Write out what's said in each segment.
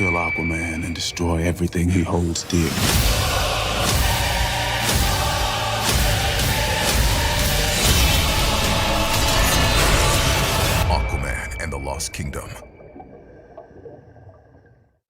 kill Aquaman and destroy everything he holds dear. Aquaman and the Lost Kingdom.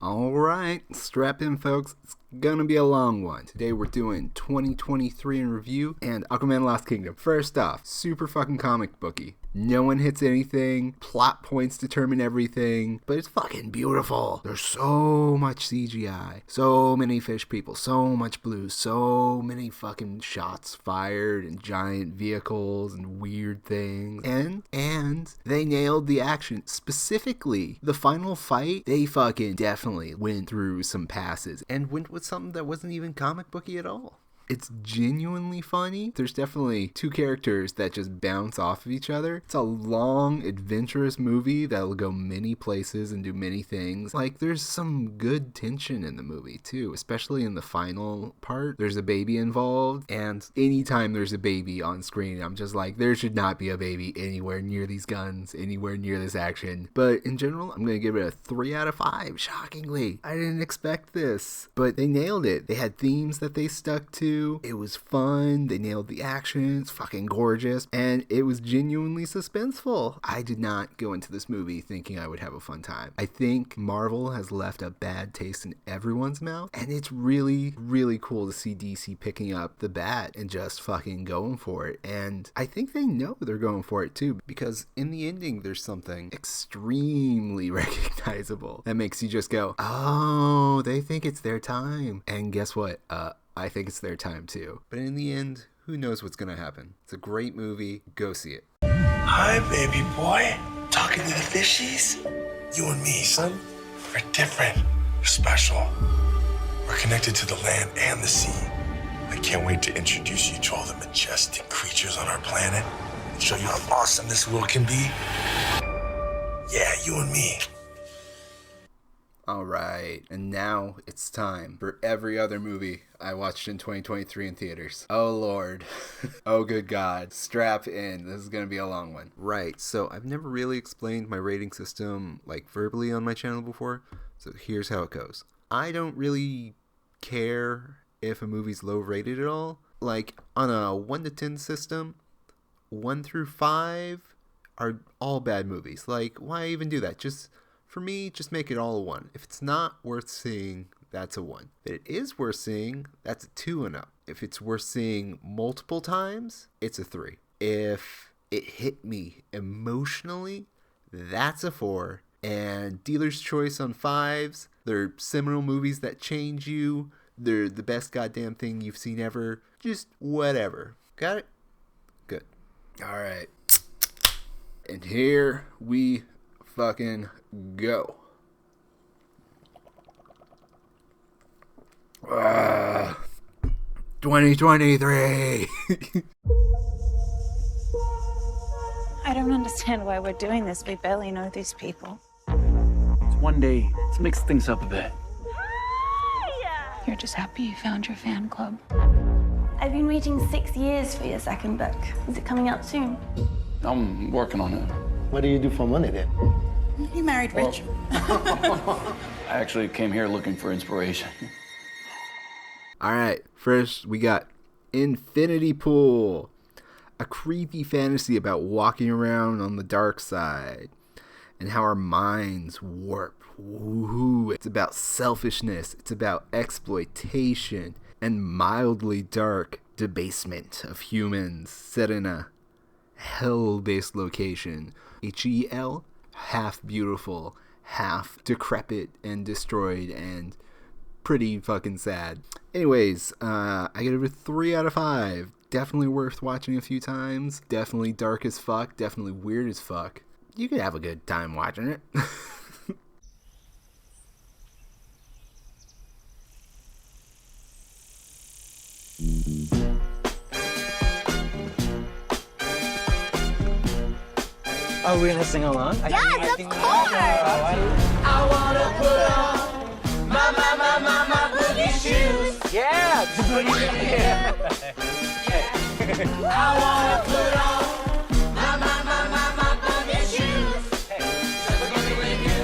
Alright, strap in folks, it's gonna be a long one. Today we're doing 2023 in review and Aquaman Lost Kingdom. First off, super fucking comic booky. No one hits anything, plot points determine everything, but it's fucking beautiful. There's so much CGI, so many fish people, so much blue, so many fucking shots fired and giant vehicles and weird things. And they nailed the action. Specifically, the final fight, they fucking definitely went through some passes and went with something that wasn't even comic booky at all. It's genuinely funny. There's definitely two characters that just bounce off of each other. It's a long, adventurous movie that'll go many places and do many things. Like, there's some good tension in the movie, too, especially in the final part. There's a baby involved, and anytime there's a baby on screen, I'm just like, there should not be a baby anywhere near these guns, anywhere near this action. But in general, I'm going to give it a 3 out of 5, shockingly. I didn't expect this, but they nailed it. They had themes that they stuck to. It was fun, they nailed the action, it's fucking gorgeous, and it was genuinely suspenseful. I did not go into this movie thinking I would have a fun time. I think Marvel has left a bad taste in everyone's mouth, and it's really, really cool to see DC picking up the bat and just fucking going for it. And I think they know they're going for it too, because in the ending there's something extremely recognizable that makes you just go, oh, they think it's their time. And guess what? I think it's their time too. But in the end, who knows what's gonna happen. It's a great movie. Go see it. Hi, baby boy. Talking to the fishies? You and me, son, are different. We're special. We're connected to the land and the sea. I can't wait to introduce you to all the majestic creatures on our planet and show you how awesome this world can be. Yeah, you and me. Alright, and now it's time for every other movie I watched in 2023 in theaters. Oh lord. Oh good god. Strap in. This is gonna be a long one. Right, so I've never really explained my rating system like verbally on my channel before, so here's how it goes. I don't really care if a movie's low rated at all. Like, on a 1 to 10 system, 1 through 5 are all bad movies. Like, why even do that? For me, just make it all a 1. If it's not worth seeing, that's a 1. If it is worth seeing, that's a 2 and up. If it's worth seeing multiple times, it's a 3. If it hit me emotionally, that's a 4. And dealer's choice on 5s, they're seminal movies that change you. They're the best goddamn thing you've seen ever. Just whatever. Got it? Good. Alright. And here we fucking go. 2023. I don't understand why we're doing this. We barely know these people. It's one day. Let's mix things up a bit. You're just happy you found your fan club. I've been waiting 6 years for your second book. Is it coming out soon? I'm working on it. What do you do for money then? You married rich. I actually came here looking for inspiration. Alright, first we got Infinity Pool. A creepy fantasy about walking around on the dark side and how our minds warp. Woohoo. It's about selfishness. It's about exploitation and mildly dark debasement of humans set in a hell-based location. Hell, half beautiful, half decrepit and destroyed and pretty fucking sad. Anyways, I give it a 3 out of 5. Definitely worth watching a few times. Definitely dark as fuck. Definitely weird as fuck. You could have a good time watching it. Are we gonna sing along? Yes, of course! I wanna put on my boogie shoes. Yeah! I wanna put on my boogie shoes. Just looking with you.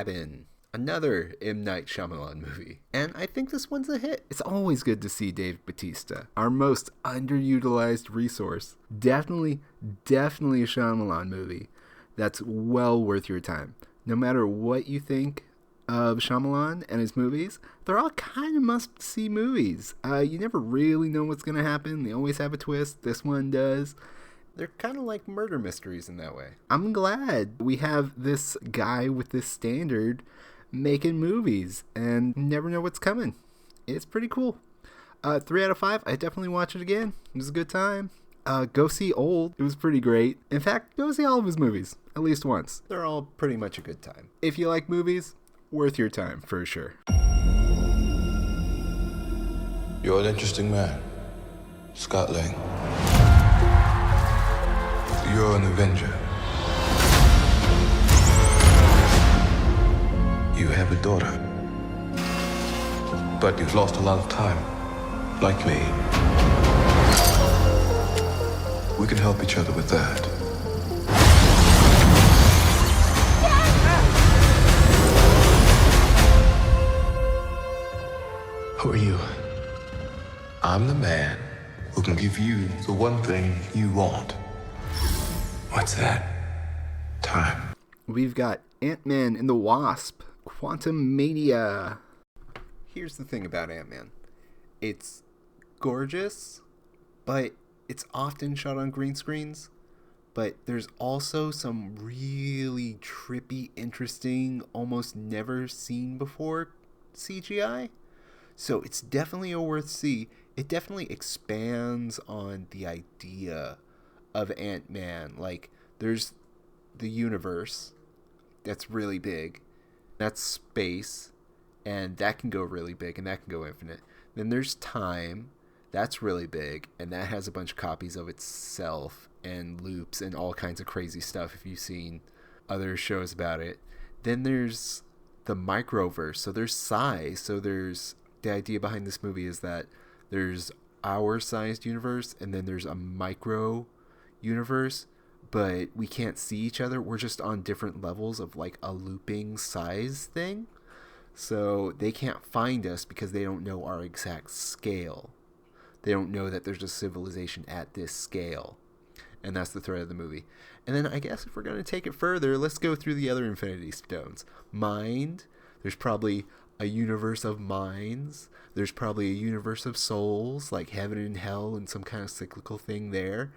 Cabin, another M. Night Shyamalan movie. And I think this one's a hit. It's always good to see Dave Bautista, our most underutilized resource. Definitely a Shyamalan movie that's well worth your time. No matter what you think of Shyamalan and his movies, they're all kind of must-see movies. You never really know what's going to happen. They always have a twist. This one does. They're kind of like murder mysteries in that way. I'm glad we have this guy with this standard making movies and never know what's coming. It's pretty cool. 3 out of 5. I definitely watch it again. It was a good time. Go see Old. It was pretty great. In fact, go see all of his movies at least once. They're all pretty much a good time. If you like movies, worth your time for sure. You're an interesting man, Scott Lang. You're an Avenger. You have a daughter. But you've lost a lot of time, like me. We can help each other with that. Who are you? I'm the man who can give you the one thing you want. What's that? Time. We've got Ant-Man and the Wasp, Quantumania. Here's the thing about Ant-Man. It's gorgeous, but it's often shot on green screens. But there's also some really trippy, interesting, almost never seen before CGI. So it's definitely a worth see. It definitely expands on the idea of Ant-Man. Like, there's the universe that's really big. That's space, and that can go really big, and that can go infinite. Then there's time. That's really big, and that has a bunch of copies of itself and loops and all kinds of crazy stuff if you've seen other shows about it. Then there's the microverse. So there's size. So there's the idea behind this movie is that there's our sized universe and then there's a micro universe, but we can't see each other. We're just on different levels of like a looping size thing. So they can't find us because they don't know our exact scale. They don't know that there's a civilization at this scale. And that's the thread of the movie. And then I guess if we're going to take it further, let's go through the other Infinity Stones. Mind. There's probably a universe of minds. There's probably a universe of souls, like heaven and hell and some kind of cyclical thing there.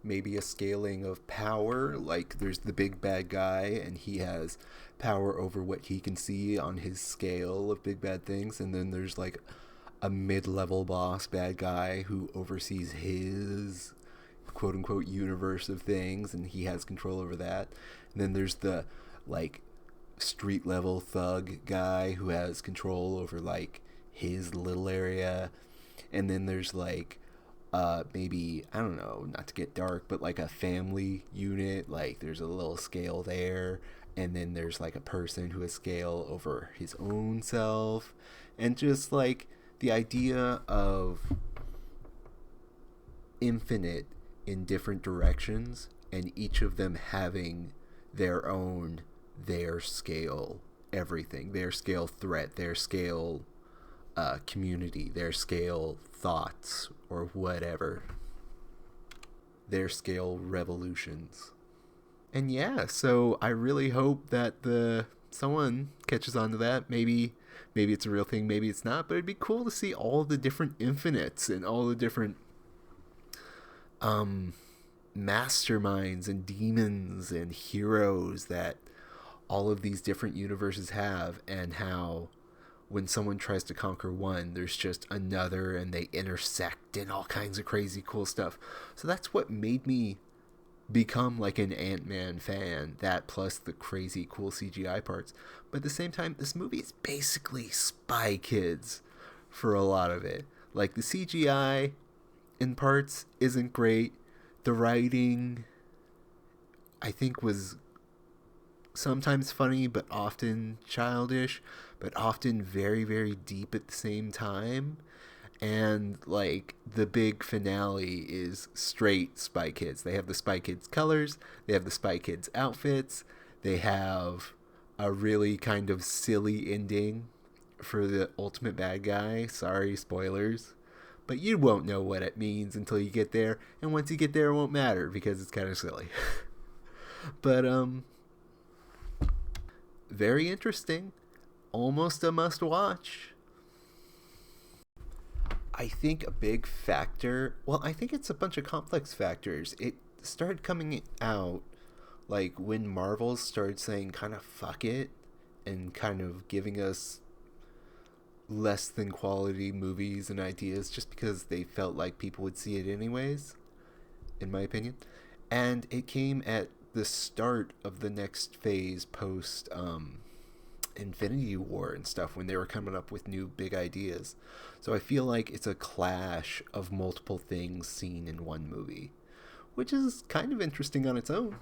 Maybe a scaling of power, like there's the big bad guy and he has power over what he can see on his scale of big bad things. And then there's like a mid-level boss bad guy who oversees his quote-unquote universe of things and he has control over that. And then there's the like street level thug guy who has control over like his little area. And then there's like maybe, I don't know, not to get dark, but like a family unit, like there's a little scale there. And then there's like a person who has scale over his own self. And just like the idea of infinite in different directions and each of them having their scale everything, their scale threat, their scale community, their scale thoughts or whatever, their scale revolutions. And yeah, so I really hope that someone catches on to that. Maybe it's a real thing, maybe it's not, but it'd be cool to see all the different infinites and all the different masterminds and demons and heroes that all of these different universes have, and how when someone tries to conquer one, there's just another and they intersect and all kinds of crazy cool stuff. So that's what made me become like an Ant-Man fan, that plus the crazy cool CGI parts. But at the same time, this movie is basically Spy Kids for a lot of it. Like the CGI in parts isn't great. The writing, I think, was sometimes funny, but often childish, but often very, very deep at the same time. And like the big finale is straight Spy Kids. They have the Spy Kids colors, they have the Spy Kids outfits, they have a really kind of silly ending for the ultimate bad guy. Sorry, spoilers. But you won't know what it means until you get there. And once you get there, it won't matter because it's kind of silly. But, very interesting. Almost a must watch. I think a big factor, well, I think it's a bunch of complex factors. It started coming out like when Marvel started saying kind of fuck it and kind of giving us less than quality movies and ideas just because they felt like people would see it anyways, in my opinion. And it came at the start of the next phase post Infinity War and stuff, when they were coming up with new big ideas. So I feel like it's a clash of multiple things seen in one movie, which is kind of interesting on its own.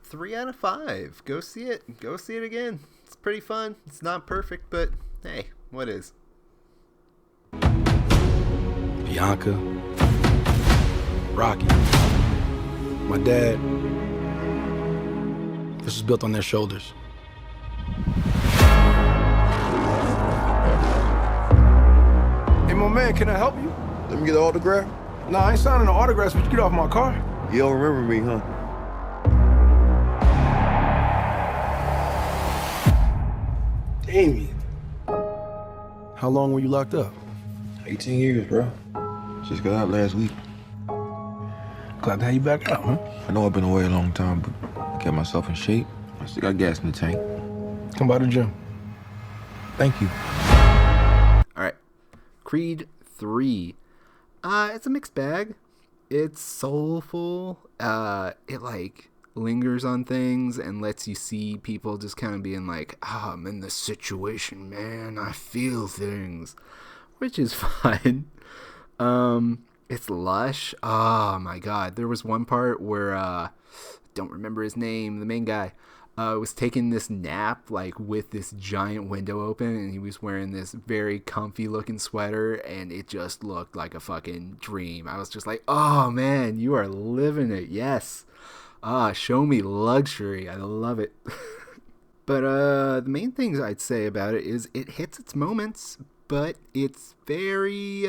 3 out of 5. Go see it. Go see it again. It's pretty fun. It's not perfect, but hey, what is? Bianca, Rocky, my dad. This was built on their shoulders. Hey, my man, can I help you? Let me get an autograph. Nah, I ain't signing no autographs, but you get off my car. You don't remember me, huh? Damien. How long were you locked up? 18 years, bro. Just got out last week. Glad to have you back out, huh? I know I've been away a long time, but I kept myself in shape. I still got gas in the tank. Come by the gym. Thank you. Alright. Creed 3. It's a mixed bag. It's soulful. It like lingers on things and lets you see people just kind of being like, I'm in this situation, man. I feel things. Which is fun. It's lush. Oh my god. There was one part where don't remember his name, the main guy. Was taking this nap like with this giant window open, and he was wearing this very comfy looking sweater, and it just looked like a fucking dream. I was just like, oh man, you are living it. Yes. Show me luxury. I love it. But the main things I'd say about it is it hits its moments, but it's very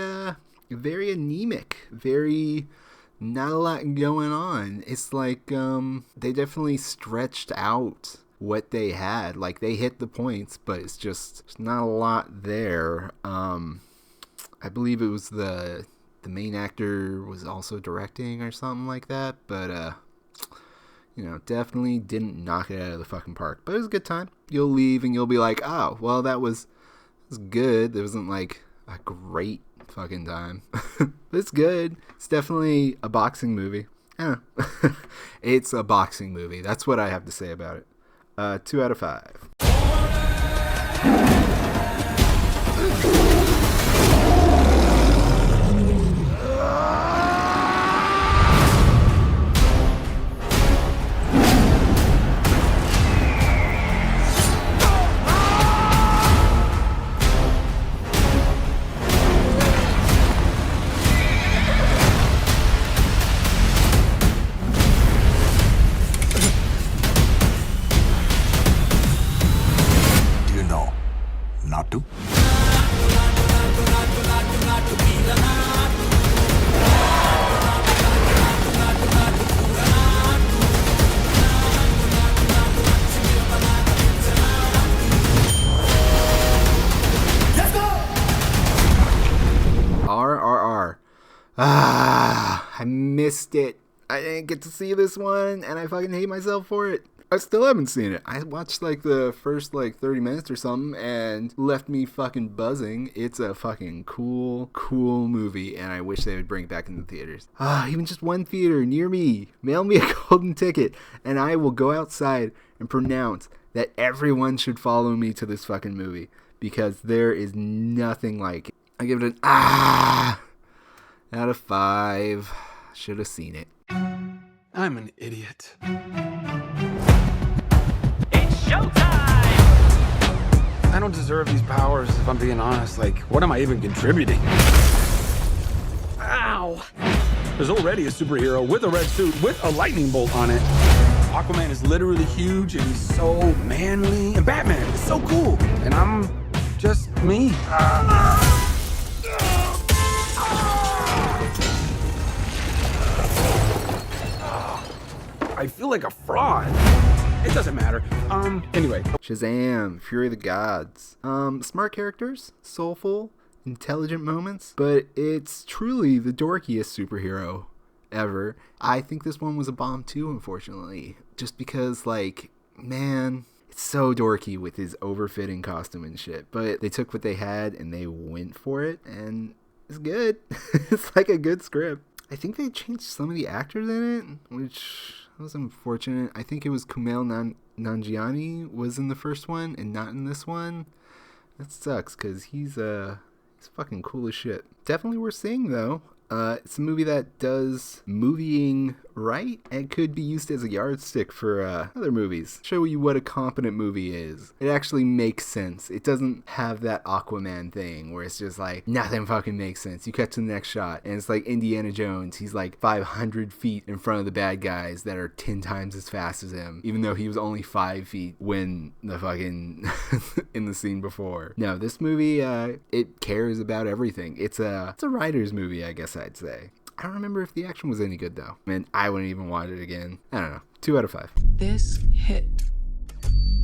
very anemic, very not a lot going on. It's like they definitely stretched out what they had. Like they hit the points, but it's just there's not a lot there. I believe it was the main actor was also directing or something like that, but definitely didn't knock it out of the fucking park. But it was a good time. You'll leave and you'll be like, oh, well, that was good. There wasn't like a great fucking time. But it's good. It's definitely a boxing movie. I don't know. It's a boxing movie. That's what I have to say about it. 2 out of 5. I missed it. I didn't get to see this one, and I fucking hate myself for it. I still haven't seen it. I watched like the first 30 minutes or something and left me fucking buzzing. It's a fucking cool movie, and I wish they would bring it back into the theaters. Even just one theater near me. Mail me a golden ticket, and I will go outside and pronounce that everyone should follow me to this fucking movie, because there is nothing like it. I give it an out of 5. Should have seen it. I'm an idiot. It's showtime! I don't deserve these powers, if I'm being honest. Like, what am I even contributing? Ow! There's already a superhero with a red suit with a lightning bolt on it. Aquaman is literally huge and he's so manly. And Batman is so cool. And I'm just me. I feel like a fraud. It doesn't matter. Anyway. Shazam, Fury of the Gods. Smart characters, soulful, intelligent moments, but it's truly the dorkiest superhero ever. I think this one was a bomb too, unfortunately. Just because, like, man, it's so dorky with his overfitting costume and shit. But they took what they had and they went for it, and it's good. It's like a good script. I think they changed some of the actors in it, which was unfortunate. I think it was Kumail Nanjiani was in the first one and not in this one. That sucks, because he's fucking cool as shit. Definitely worth seeing, though. It's a movie that does movieing right and could be used as a yardstick for other movies. Show you what a competent movie is. It actually makes sense. It doesn't have that Aquaman thing where it's just like nothing fucking makes sense. You cut to the next shot and it's like Indiana Jones. He's like 500 feet in front of the bad guys that are 10 times as fast as him, even though he was only 5 feet when the fucking in the scene before. No, this movie it cares about everything. It's a writer's movie, I guess I'd say. I don't remember if the action was any good, though. Man, I wouldn't even watch it again. I don't know. 2 out of 5. This hit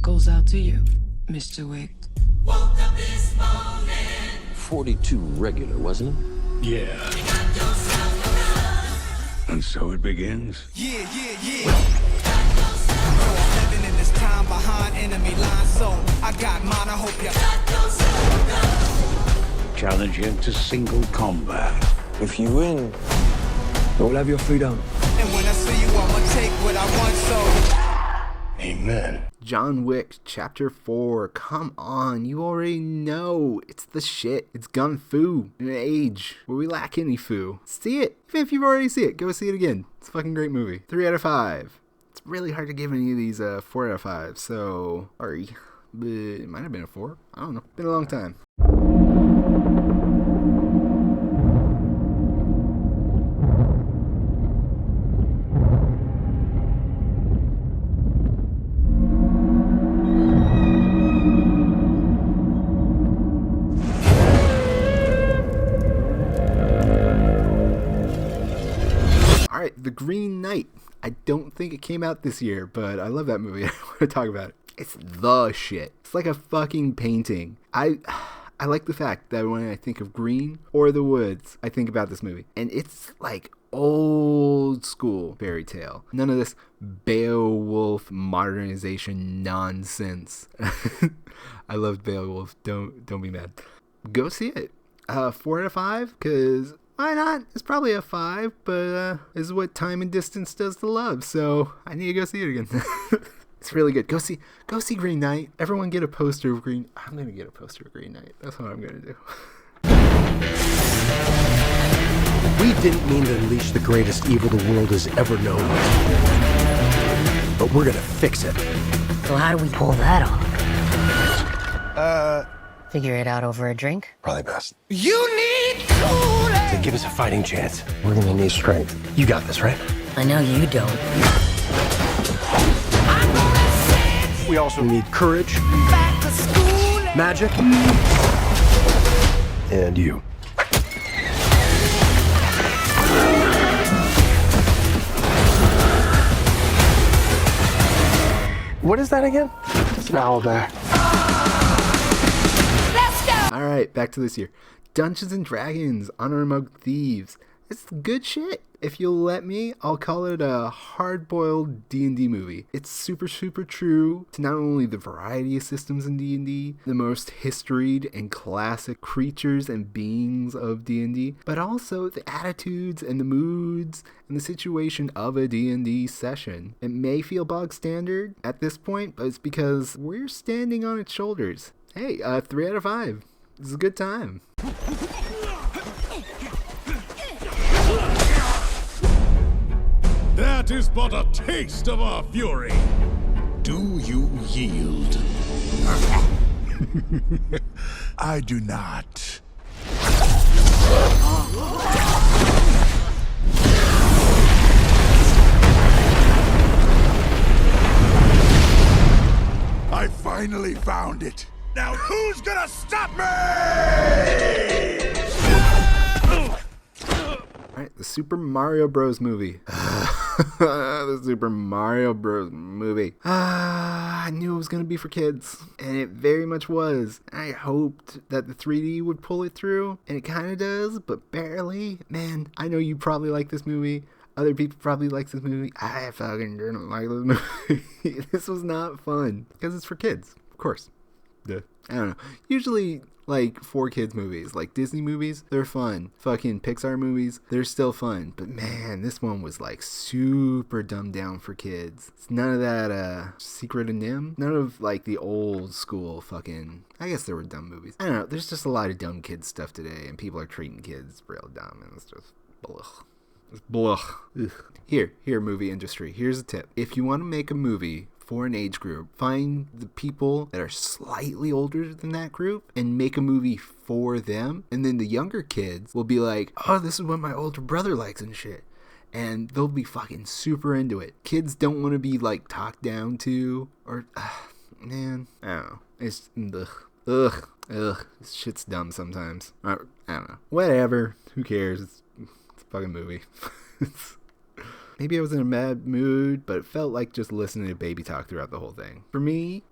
goes out to you, Mr. Wick. 42 regular, wasn't it? Yeah. And so it begins. Yeah. I'm living in this time behind enemy lines, so I got mine. I hope you Challenge you to single combat. If you win, you'll have your freedom. And when I see you, I'ma take what I want, so Amen. John Wick Chapter 4. Come on, you already know. It's the shit. It's gun fu in an age where we lack any fu. See it. Even if you've already seen it, go see it again. It's a fucking great movie. 3 out of 5. It's really hard to give any of these 4 out of 5, so sorry. But it might have been a 4. I don't know. Been a long time. The Green Knight. I don't think it came out this year, but I love that movie. I want to talk about it. It's the shit. It's like a fucking painting. I like the fact that when I think of green or the woods, I think about this movie. And it's like old school fairy tale. None of this Beowulf modernization nonsense. I love Beowulf. Don't be mad. Go see it. 4 out of 5, because why not? It's probably a 5, but this is what time and distance does to love, so I need to go see it again. It's really good. Go see Green Knight. Everyone get a poster of Green. I'm gonna get a poster of Green Knight. That's what I'm gonna do. We didn't mean to unleash the greatest evil the world has ever known, but we're gonna fix it. So how do we pull that off? Figure it out over a drink? Probably best. You need Kool-Aid. To give us a fighting chance, we're gonna need strength. You got this, right? I know you don't. We also need courage, magic, and you. What is that again? It's an owlbear. Alright, back to this year. Dungeons and Dragons, Honor Among Thieves. It's good shit. If you'll let me, I'll call it a hard-boiled D&D movie. It's super true to not only the variety of systems in D&D, the most historied and classic creatures and beings of D&D, but also the attitudes and the moods and the situation of a D&D session. It may feel bog standard at this point, but it's because we're standing on its shoulders. Hey, 3 out of 5. This is a good time. That is but a taste of our fury. Do you yield? I do not. finally found it. Now who's gonna stop me? Alright, the Super Mario Bros. Movie. The Super Mario Bros. Movie. I knew it was gonna be for kids, and it very much was. I hoped that the 3D would pull it through, and it kinda does, but barely. Man, I know you probably like this movie. Other people probably like this movie. I fucking didn't like this movie. This was not fun, because it's for kids, of course. Duh. I don't know. Usually, like, for kids movies, like Disney movies, they're fun. Fucking Pixar movies, they're still fun. But man, this one was like super dumbed down for kids. It's none of that Secret of Nim. None of like the old school fucking, I guess there were dumb movies. I don't know. There's just a lot of dumb kids stuff today, and people are treating kids real dumb, and it's just blech. It's blech. Ugh. Here, movie industry. Here's a tip. If you want to make a movie for an age group, find the people that are slightly older than that group and make a movie for them, and then the younger kids will be like, oh, this is what my older brother likes and shit, and they'll be fucking super into it. Kids don't want to be like talked down to, or man, I don't know, it's ugh, this shit's dumb sometimes. I don't know, whatever, who cares, it's a fucking movie. Maybe I was in a bad mood, but it felt like just listening to baby talk throughout the whole thing. For me,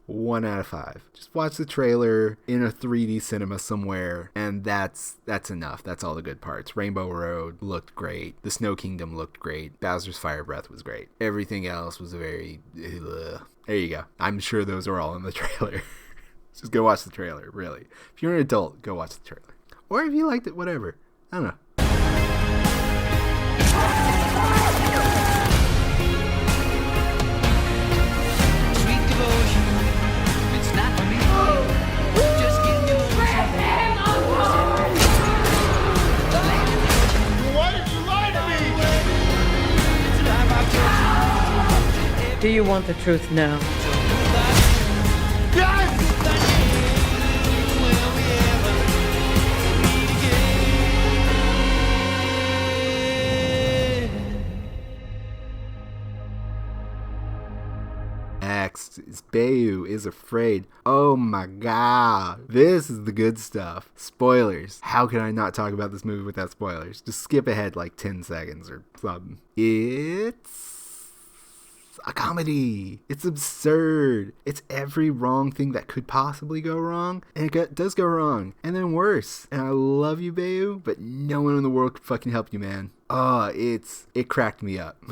1 out of 5. Just watch the trailer in a 3D cinema somewhere, and that's enough. That's all the good parts. Rainbow Road looked great. The Snow Kingdom looked great. Bowser's Fire Breath was great. Everything else was very... There you go. I'm sure those are all in the trailer. Just go watch the trailer, really. If you're an adult, go watch the trailer. Or if you liked it, whatever. I don't know. Do you want the truth now? Next is Bayu is Afraid. Oh my god. This is the good stuff. Spoilers. How can I not talk about this movie without spoilers? Just skip ahead like 10 seconds or something. It's a comedy. It's absurd. It's every wrong thing that could possibly go wrong, and it does go wrong, and then worse. And I love you, Bayu, but no one in the world could fucking help you, man. It cracked me up.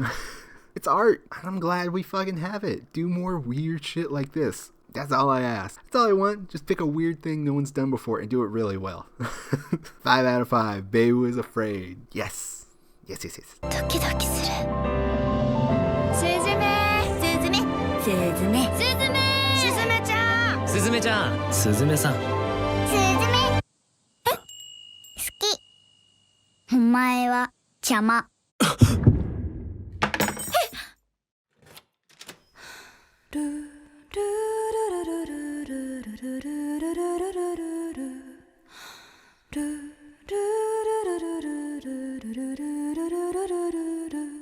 It's art, and I'm glad we fucking have it. Do more weird shit like this. That's all I ask. That's all I want. Just pick a weird thing no one's done before and do it really well. 5 out of 5. Bayu is Afraid. Yes. Yes. ドキドキする。スズメ、スズメ、スズメ、スズメ、スズメちゃん。スズメちゃん、スズメさん。スズメ。好き。お前は邪魔。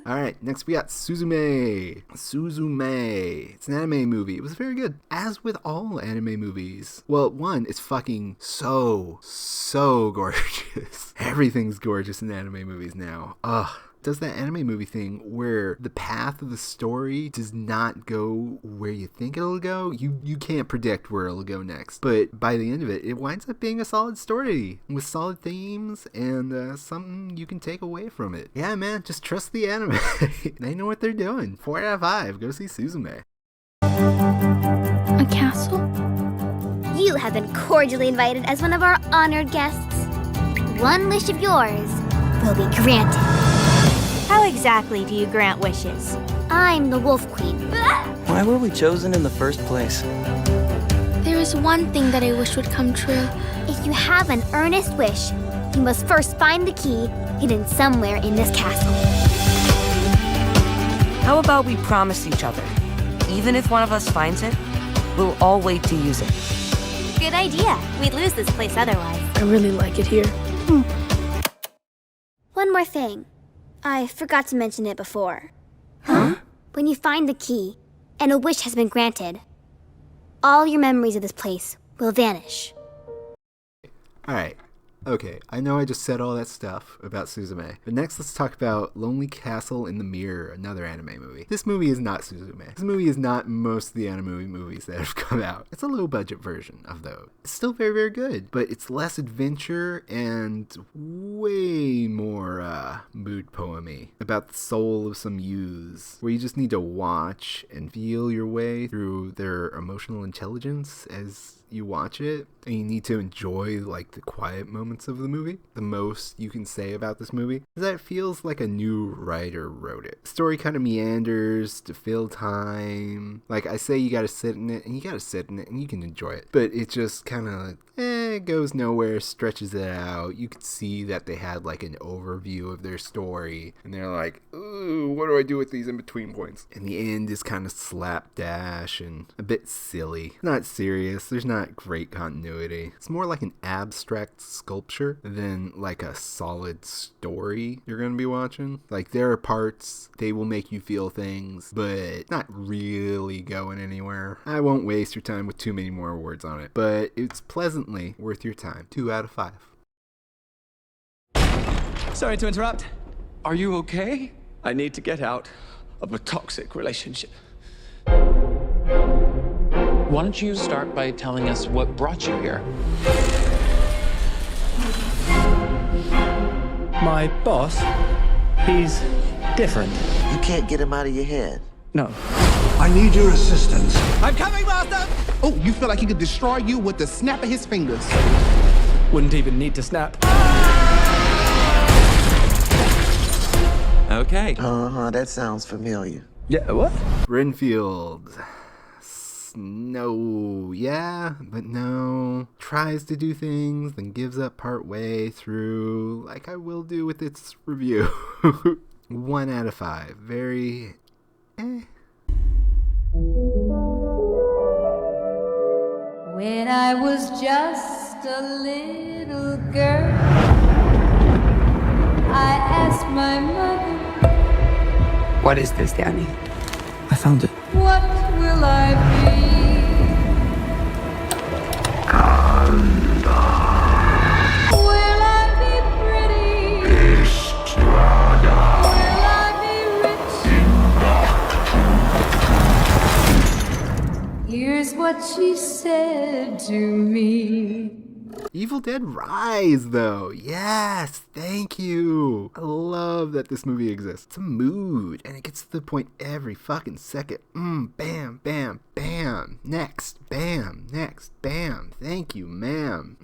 Alright, next we got Suzume. It's an anime movie. It was very good. As with all anime movies. Well, one, it's fucking so gorgeous. Everything's gorgeous in anime movies now. Ugh. Does that anime movie thing where the path of the story does not go where you think it'll go. You can't predict where it'll go next. But by the end of it, it winds up being a solid story with solid themes and something you can take away from it. Yeah, man, just trust the anime. They know what they're doing. 4 out of 5. Go see Suzume. A castle? You have been cordially invited as one of our honored guests. One wish of yours will be granted. How exactly do you grant wishes? I'm the Wolf Queen. Why were we chosen in the first place? There is one thing that I wish would come true. If you have an earnest wish, you must first find the key hidden somewhere in this castle. How about we promise each other, even if one of us finds it, we'll all wait to use it. Good idea. We'd lose this place otherwise. I really like it here. One more thing. I forgot to mention it before. Huh? When you find the key, and a wish has been granted, all your memories of this place will vanish. Alright. Okay, I know I just said all that stuff about Suzume, but next let's talk about Lonely Castle in the Mirror, another anime movie. This movie is not Suzume. This movie is not most of the anime movies that have come out. It's a low budget version of those. It's still very, very good, but it's less adventure and way more mood poemy about the soul of some youths, where you just need to watch and feel your way through their emotional intelligence as you watch it, and you need to enjoy like the quiet moments of the movie. The most you can say about this movie is that it feels like a new writer wrote it. The story kind of meanders to fill time. Like I say, you gotta sit in it, and you gotta sit in it, and you can enjoy it. But it just kind of it goes nowhere, stretches it out. You could see that they had like an overview of their story, and they're like, ooh, what do I do with these in between points? And the end is kind of slapdash and a bit silly. Not serious. There's not great continuity. It's more like an abstract sculpture than like a solid story you're gonna be watching. Like there are parts they will make you feel things, but not really going anywhere. I won't waste your time with too many more words on it, but it's pleasantly worth your time. 2 out of 5. Sorry to interrupt. Are you okay? I need to get out of a toxic relationship. Why don't you start by telling us what brought you here? My boss, he's different. You can't get him out of your head. No. I need your assistance. I'm coming, Master! Oh, you feel like he could destroy you with the snap of his fingers. Wouldn't even need to snap. Okay. That sounds familiar. Yeah, what? Renfield. No, yeah, but no. Tries to do things, then gives up part way through, like I will do with its review. 1 out of 5. Very, When I was just a little girl, I asked my mother, What is this, Danny? I found it. what will I be? Will I be pretty? Will I be rich? Here's what she said to me. Evil Dead Rise, though. Yes, thank you. I love that this movie exists. It's a mood, and it gets to the point every fucking second. Bam, bam, bam. Next, bam, next, bam. Thank you, ma'am.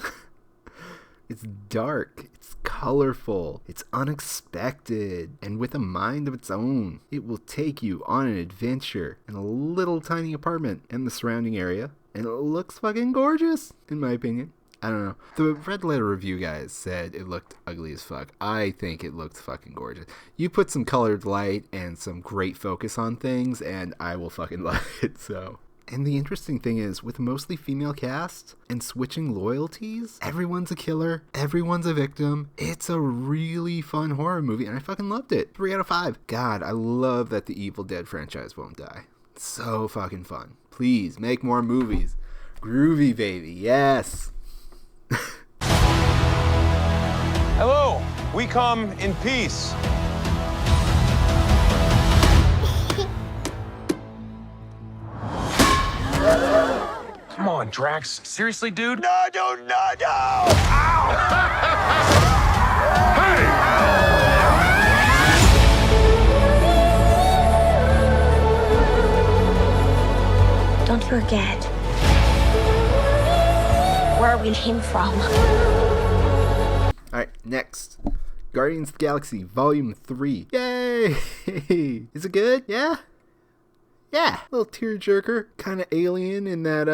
It's dark, it's colorful, it's unexpected, and with a mind of its own. It will take you on an adventure in a little tiny apartment and the surrounding area, and it looks fucking gorgeous, in my opinion. I don't know. The Red Letter review guys said it looked ugly as fuck. I think it looked fucking gorgeous. You put some colored light and some great focus on things, and I will fucking love it, so. And the interesting thing is, with a mostly female cast and switching loyalties, everyone's a killer, everyone's a victim. It's a really fun horror movie, and I fucking loved it. 3 out of 5. God, I love that the Evil Dead franchise won't die. It's so fucking fun. Please, make more movies. Groovy, baby, yes. Hello, we come in peace. Come on, Drax. Seriously, dude? No! Don't forget where we came from. Alright, next. Guardians of the Galaxy Volume 3. Yay! Is it good? Yeah? Yeah. Little tearjerker. Kind of alien in that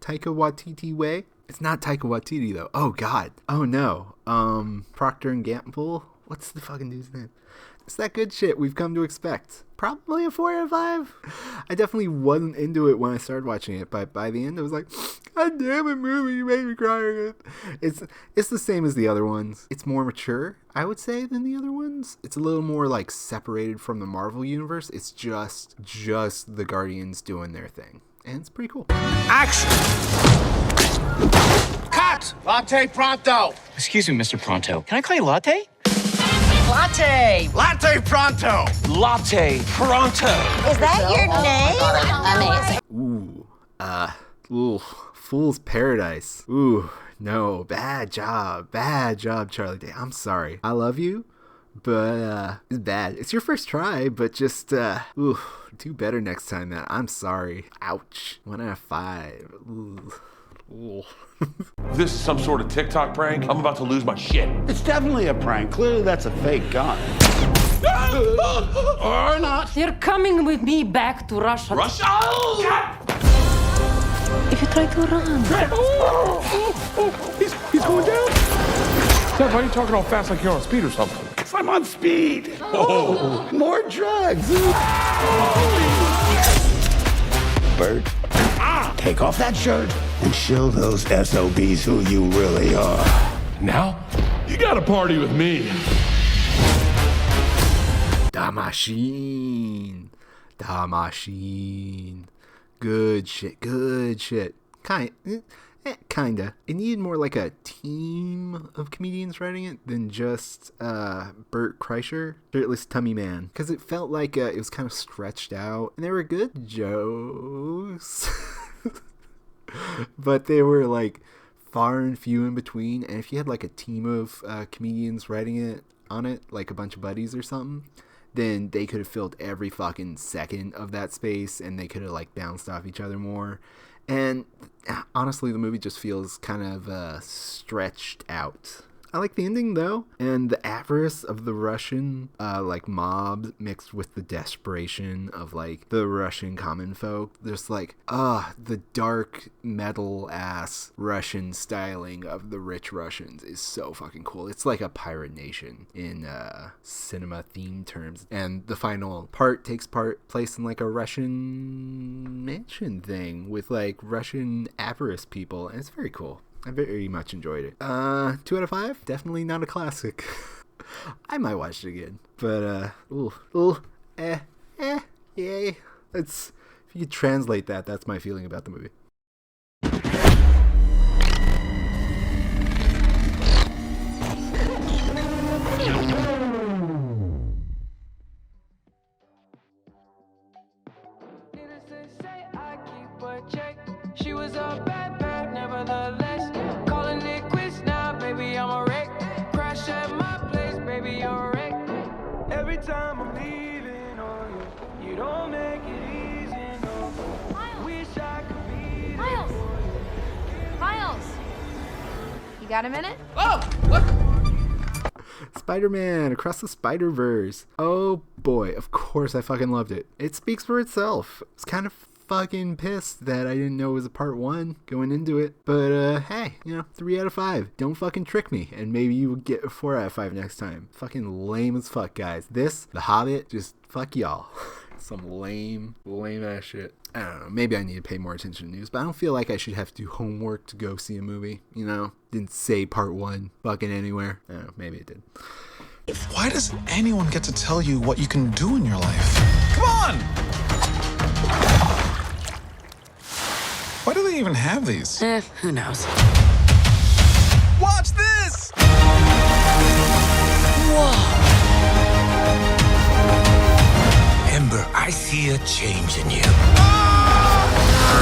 Taika Waititi way. It's not Taika Waititi though. Oh god. Oh no. Procter and Gamble. What's the fucking dude's name? It's that good shit we've come to expect. Probably a 4 out of 5. I definitely wasn't into it when I started watching it, but by the end I was like, God damn it, movie, you made me cry again. It's the same as the other ones. It's more mature, I would say, than the other ones. It's a little more like separated from the Marvel universe. It's just the Guardians doing their thing. and it's pretty cool. Action! Cut! Latte pronto! Excuse me, Mr. Pronto. Can I call you Latte? Latte! Latte pronto! Latte pronto! Is that your name? Ooh, Fool's Paradise. Ooh, no, bad job, Charlie Day. I'm sorry. I love you, but it's bad. It's your first try, but just do better next time, man. I'm sorry. Ouch. 1 out of 5. Ooh. This is some sort of TikTok prank? I'm about to lose my shit. It's definitely a prank. Clearly that's a fake gun. Or not. You're coming with me back to Russia. Russia? If you try to run. He's going down. Dad, why are you talking all fast like you're on speed or something? Because I'm on speed. Oh, more drugs. Bert, take off that shirt and show those SOBs who you really are. Now? You gotta party with me. Da Machine. Good shit. Kinda. It needed more like a team of comedians writing it than just Bert Kreischer, shirtless tummy man, because it felt like it was kind of stretched out, and they were good jokes, but they were like far and few in between. And if you had like a team of comedians writing it on it, like a bunch of buddies or something, then they could have filled every fucking second of that space, and they could have like bounced off each other more. And honestly, the movie just feels kind of stretched out. I like the ending though, and the avarice of the Russian like mob mixed with the desperation of like the Russian common folk. There's like the dark metal ass Russian styling of the rich Russians is so fucking cool. It's like a pirate nation in cinema theme terms. And the final part takes place in like a Russian mansion thing with like Russian avarice people, and it's very cool. I very much enjoyed it. 2 out of 5? Definitely not a classic. I might watch it again. But, yay. If you could translate that, that's my feeling about the movie. She was a bad, nevertheless. Calling it quits now, baby, I'm a wreck. Crash at my place, baby, you're a wreck. Every time I'm leaving on you, you don't make it easy, no. Wish I could be there for you. Miles! You got a minute? Oh, what? Spider-Man Across the Spider-Verse. Oh boy, of course I fucking loved it. It speaks for itself. It's kind of fucking pissed that I didn't know it was a part 1 going into it, but hey, 3 out of 5. Don't fucking trick me, and maybe you will get a 4 out of 5 next time. Fucking lame as fuck, guys. This, The Hobbit, just fuck y'all. Some lame ass shit. I don't know, maybe I need to pay more attention to news, but I don't feel like I should have to do homework to go see a movie, Didn't say part 1 fucking anywhere. I don't know, maybe it did. Why does anyone get to tell you what you can do in your life? Come on! Why do they even have these? Who knows? Watch this! Whoa! Ember, I see a change in you.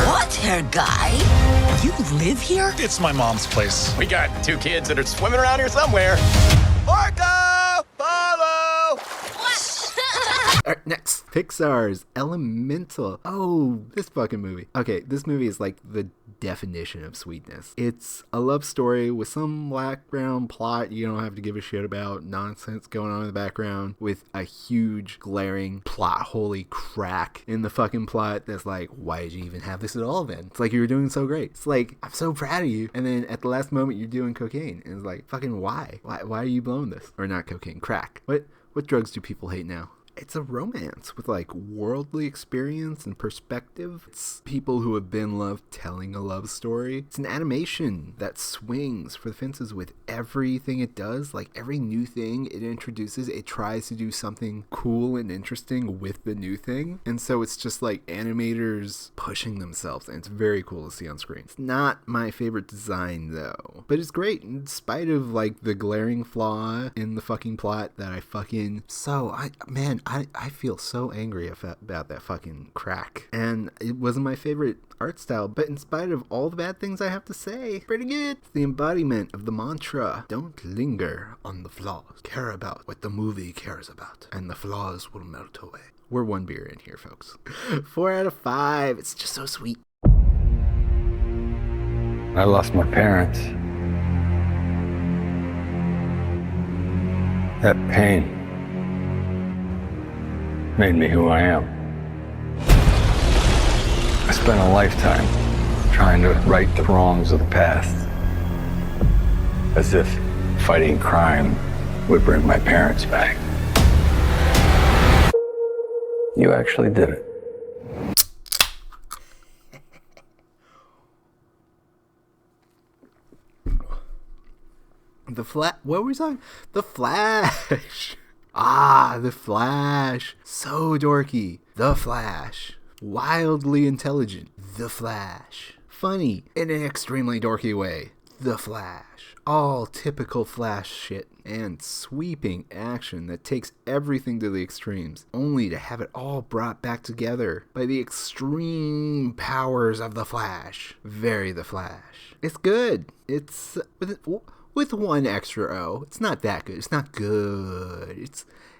What, hair guy? You live here? It's my mom's place. We got 2 kids that are swimming around here somewhere. Orca! Follow! Alright, next. Pixar's Elemental. Oh, this fucking movie. Okay, this movie is like the definition of sweetness. It's a love story with some background plot you don't have to give a shit about, nonsense going on in the background, with a huge glaring plot holy crack in the fucking plot that's like, why did you even have this at all then? It's like you were doing so great. It's like, I'm so proud of you, and then at the last moment you're doing cocaine, and it's like, fucking why are you blowing this? Or not cocaine, crack. What drugs do people hate now? It's a romance with like worldly experience and perspective. It's people who have been loved telling a love story. It's an animation that swings for the fences with everything it does. Like every new thing it introduces, it tries to do something cool and interesting with the new thing. And so it's just like animators pushing themselves, and it's very cool to see on screen. It's not my favorite design though, but it's great in spite of like the glaring flaw in the fucking plot that I feel so angry about that fucking crack. And it wasn't my favorite art style, but in spite of all the bad things I have to say, pretty good. It's the embodiment of the mantra, don't linger on the flaws. Care about what the movie cares about, and the flaws will melt away. We're one beer in here, folks. 4 out of 5. It's just so sweet. I lost my parents. That pain made me who I am. I spent a lifetime trying to right the wrongs of the past. As if fighting crime would bring my parents back. You actually did it. What were we talking? The Flash. The Flash. So dorky. The Flash. Wildly intelligent. The Flash. Funny in an extremely dorky way. The Flash. All typical Flash shit and sweeping action that takes everything to the extremes, only to have it all brought back together by the extreme powers of the Flash. Very The Flash. It's good. It's with one extra O. It's not that good. It's not good.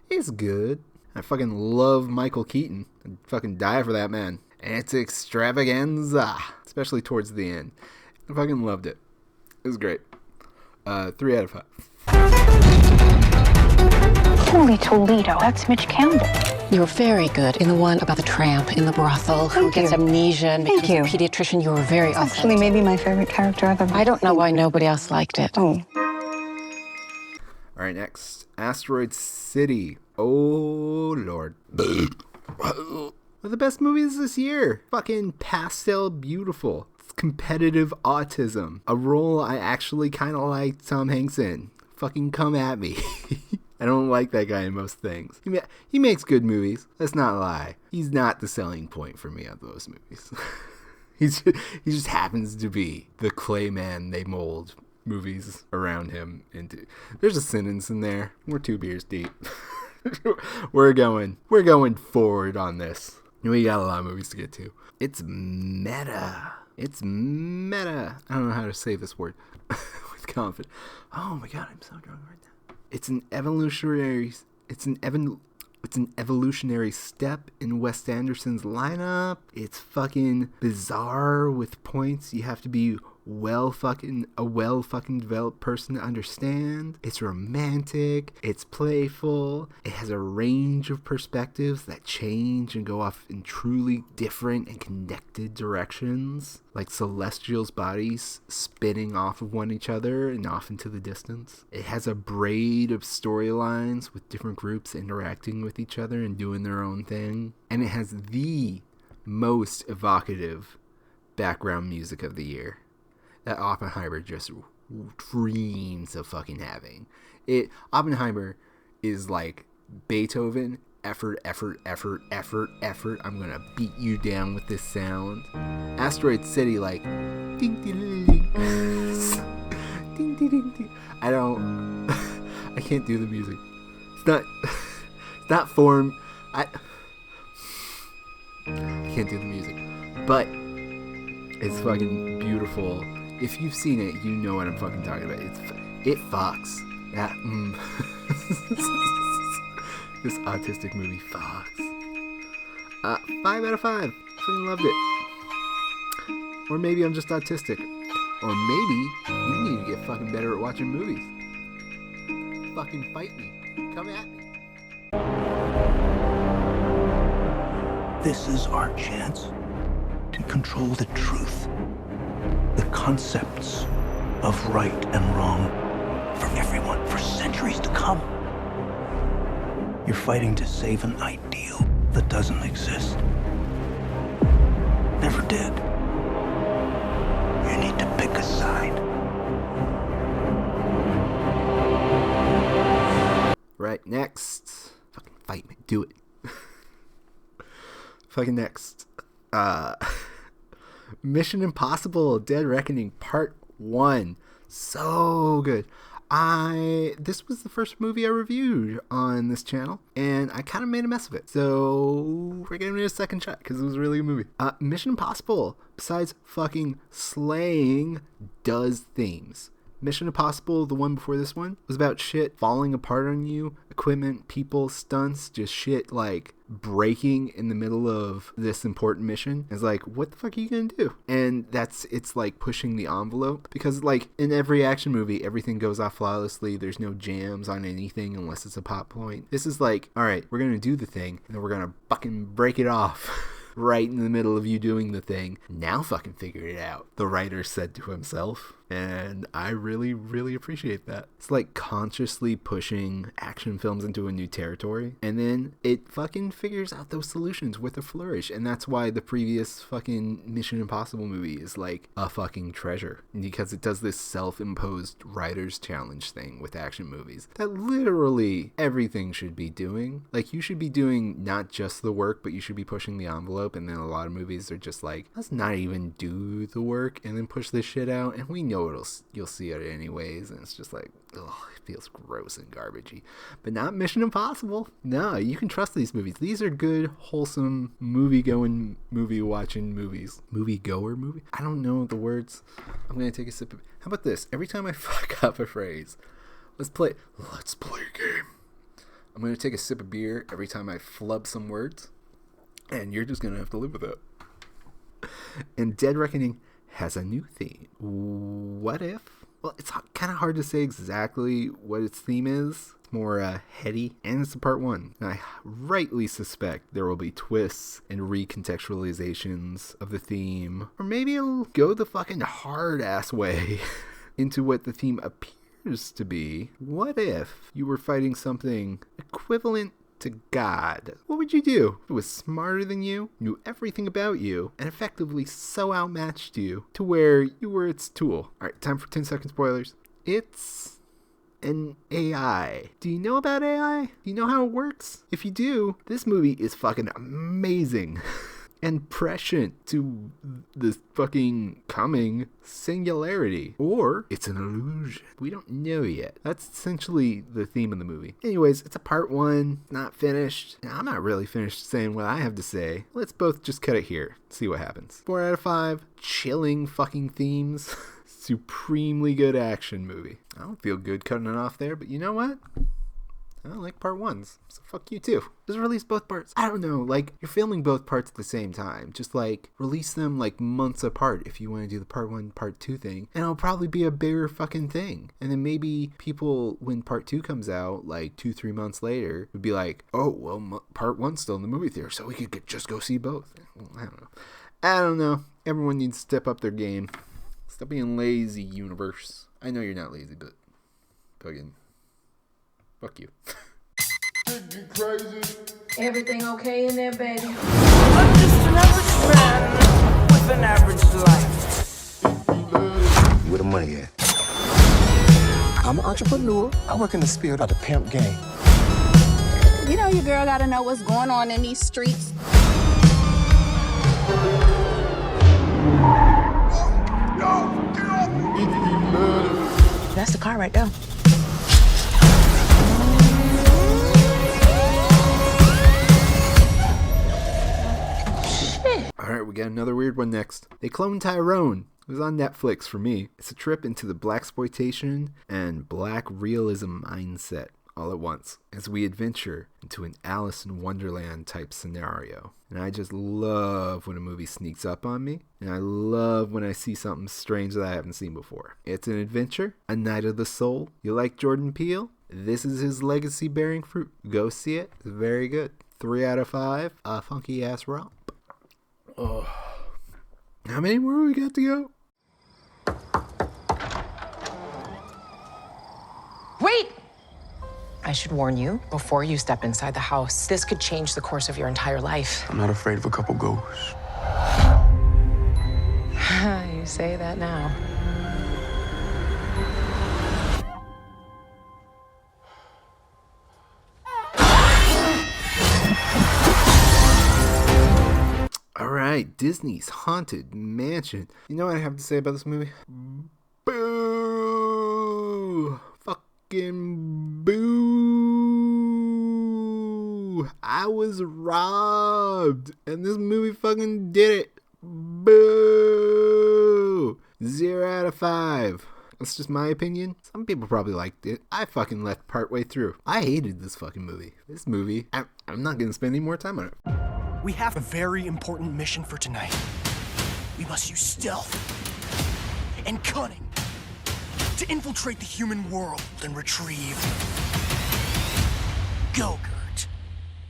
It's good. I fucking love Michael Keaton. I'd fucking die for that man. And it's extravaganza, especially towards the end. I fucking loved it. It was great. 3 out of 5. Holy Toledo, that's Mitch Campbell. You're very good in the one about the tramp in the brothel who gets amnesia and becomes a pediatrician. You were very authentic. Actually, maybe my favorite character ever. I don't know why nobody else liked it. Oh. All right, next. Asteroid City. Oh, Lord. One of the best movies this year. Fucking pastel beautiful. It's competitive autism. A role I actually kind of like Tom Hanks in. Fucking come at me. I don't like that guy in most things. He makes good movies. Let's not lie. He's not the selling point for me of those movies. He just happens to be the clay man they mold movies around him into. There's a sentence in there. We're 2 beers deep. We're going forward on this. We got a lot of movies to get to. It's meta. It's meta. I don't know how to say this word with confidence. Oh my god, I'm so drunk right now. It's an evolutionary step in Wes Anderson's lineup. It's fucking bizarre with points you have to be well fucking developed person to understand. It's romantic, it's playful, it has a range of perspectives that change and go off in truly different and connected directions, like celestials' bodies spinning off of one another and off into the distance. It has a braid of storylines with different groups interacting with each other and doing their own thing, and it has the most evocative background music of the year that Oppenheimer just dreams of fucking having. Oppenheimer is like Beethoven, effort. I'm gonna beat you down with this sound. Asteroid City, like ding ding ding ding ding ding ding. I can't do the music. It's not form. I can't do the music, but it's fucking beautiful. If you've seen it, you know what I'm fucking talking about. It fucks. That this autistic movie fucks. 5 out of 5. Fucking loved it. Or maybe I'm just autistic. Or maybe you need to get fucking better at watching movies. Fucking fight me. Come at me. This is our chance to control the truth, the concepts of right and wrong for everyone for centuries to come. You're fighting to save an ideal that doesn't exist. Never did. You need to pick a side. Right, next. Fucking fight me. Do it. Fucking next. Mission Impossible Dead Reckoning Part 1. So good. This was the first movie I reviewed on this channel, and I kind of made a mess of it. So we're giving it a second shot because it was a really good movie. Mission Impossible, besides fucking slaying, does themes. Mission Impossible, the one before this one, was about shit falling apart on you, equipment, people, stunts, just shit like breaking in the middle of this important mission. It's like, what the fuck are you gonna do? And it's like pushing the envelope, because like in every action movie, everything goes off flawlessly. There's no jams on anything unless it's a pop point. This is like, all right, we're gonna do the thing, and then we're gonna fucking break it off. Right in the middle of you doing the thing. Now fucking figure it out, the writer said to himself. And I really, really appreciate that. It's like consciously pushing action films into a new territory, and then it fucking figures out those solutions with a flourish. And that's why the previous fucking Mission Impossible movie is like a fucking treasure, because it does this self-imposed writer's challenge thing with action movies that literally everything should be doing. Like, you should be doing not just the work, but you should be pushing the envelope. And then a lot of movies are just like, let's not even do the work and then push this shit out, and we know you'll see it anyways, and it's just like, ugh, it feels gross and garbagey. But not Mission Impossible. No, you can trust these movies. These are good, wholesome, movie-going, movie-watching movies. Movie-goer movie? I don't know the words. I'm gonna take a sip of... How about this? Every time I fuck up a phrase, let's play a game. I'm gonna take a sip of beer every time I flub some words, and you're just gonna have to live with it. And Dead Reckoning has a new theme. What if? Well, it's kind of hard to say exactly what its theme is. It's more heady, and it's a part 1. And I rightly suspect there will be twists and recontextualizations of the theme, or maybe it'll go the fucking hard-ass way into what the theme appears to be. What if you were fighting something equivalent to God? What would you do? It was smarter than you, knew everything about you, and effectively so outmatched you to where you were its tool. Alright, time for 10-second spoilers. It's an AI. Do you know about AI? Do you know how it works? If you do, this movie is fucking amazing. And prescient to this fucking coming singularity. Or it's an illusion. We don't know yet. That's essentially the theme of the movie. Anyways, it's a part 1, not finished. Now, I'm not really finished saying what I have to say. Let's both just cut it here. See what happens. 4 out of 5. Chilling fucking themes. Supremely good action movie. I don't feel good cutting it off there, but you know what? I don't like part 1s, so fuck you too. Just release both parts. I don't know, like, you're filming both parts at the same time. Just, like, release them, like, months apart if you want to do the part 1, part 2 thing. And it'll probably be a bigger fucking thing. And then maybe people, when part 2 comes out, like, 2-3 months later, would be like, oh, well, part 1's still in the movie theater, so we could just go see both. I don't know. Everyone needs to step up their game. Stop being lazy, universe. I know you're not lazy, but fucking... fuck you. Everything okay in there, baby? I'm just an average man with an average life. Where the money at? I'm an entrepreneur. I work in the spirit of the pimp game. You know your girl gotta know what's going on in these streets. No, get off! That's the car right there. Alright, we got another weird one next. They cloned Tyrone. It was on Netflix for me. It's a trip into the blaxploitation and black realism mindset all at once as we adventure into an Alice in Wonderland type scenario. And I just love when a movie sneaks up on me, and I love when I see something strange that I haven't seen before. It's an adventure, a night of the soul. You like Jordan Peele? This is his legacy bearing fruit. Go see it. It's very good. 3 out of 5. A funky ass romp. Oh. How many more we got to go? Wait! I I should warn you before you step inside the house. This could change the course of your entire life. I'm not afraid of a couple ghosts. You say that now. Alright, Disney's Haunted Mansion. You know what I have to say about this movie? Boo! Fucking boo! I was robbed! And this movie fucking did it! Boo! 0 out of 5. That's just my opinion. Some people probably liked it. I fucking left partway through. I hated this fucking movie. This movie, I'm not gonna spend any more time on it. We have a very important mission for tonight. We must use stealth and cunning to infiltrate the human world and retrieve Go-Gurt.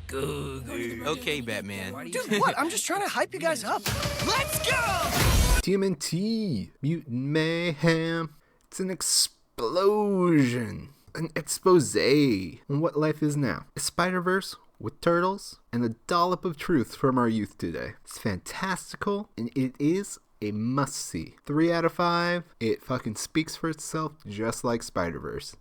Go-Gurt. Okay, Batman. Dude, what? I'm just trying to hype you guys up. Let's go! TMNT, Mutant Mayhem. It's an explosion. An expose on what life is now. A Spider-Verse with turtles and a dollop of truth from our youth today. It's fantastical and it is a must-see. 3 out of 5. It fucking speaks for itself just like Spider-Verse.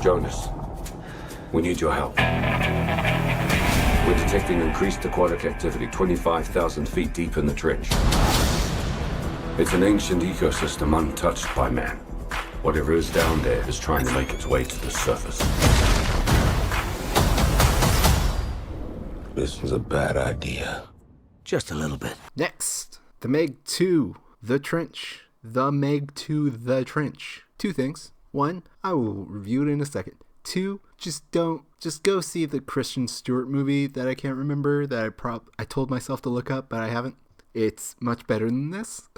Jonas, we need your help. We're detecting increased aquatic activity 25,000 feet deep in the trench. It's an ancient ecosystem untouched by man. Whatever is down there is trying to make its way to the surface. This was a bad idea. Just a little bit. Next, The Meg 2, The Trench. The Meg 2, The Trench. 2 things. 1, I will review it in a second. 2, just go see the Kristen Stewart movie that I can't remember that I told myself to look up, but I haven't. It's much better than this.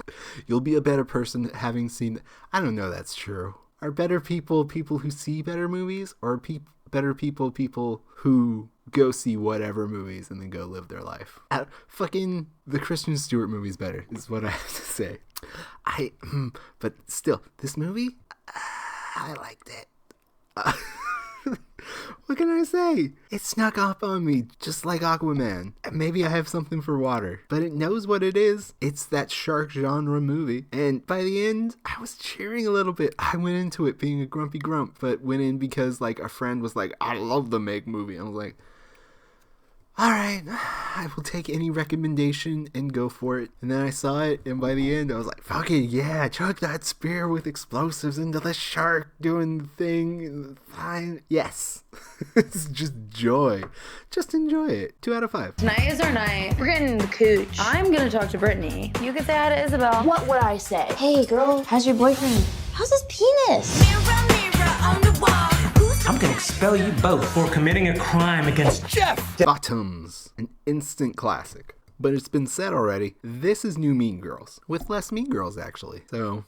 You'll be a better person having seen. I don't know that's true. Are better people who see better movies, or better people who go see whatever movies and then go live their life? Fucking the Kristen Stewart movie's better, is what I have to say. But still, this movie, I liked it. What can I say? It snuck up on me, just like Aquaman. Maybe I have something for water, but it knows what it is. It's that shark genre movie. And by the end, I was cheering a little bit. I went into it being a grumpy grump, but went in because like a friend was like, I love the Meg movie. I was like, alright, I will take any recommendation and go for it. And then I saw it, and by the end, I was like, fuck it, yeah, chuck that spear with explosives into the shark doing the thing. Fine. Yes. It's just joy. Just enjoy it. 2 out of 5. Tonight is our night. We're getting the cooch. I'm gonna talk to Brittany. You can say hi to Isabel. What would I say? Hey, girl, how's your boyfriend? How's his penis? Mirror, mirror on the wall. I'm gonna expel you both for committing a crime against Jeff! Bottoms, an instant classic. But it's been said already, this is new Mean Girls. With less Mean Girls, actually. So,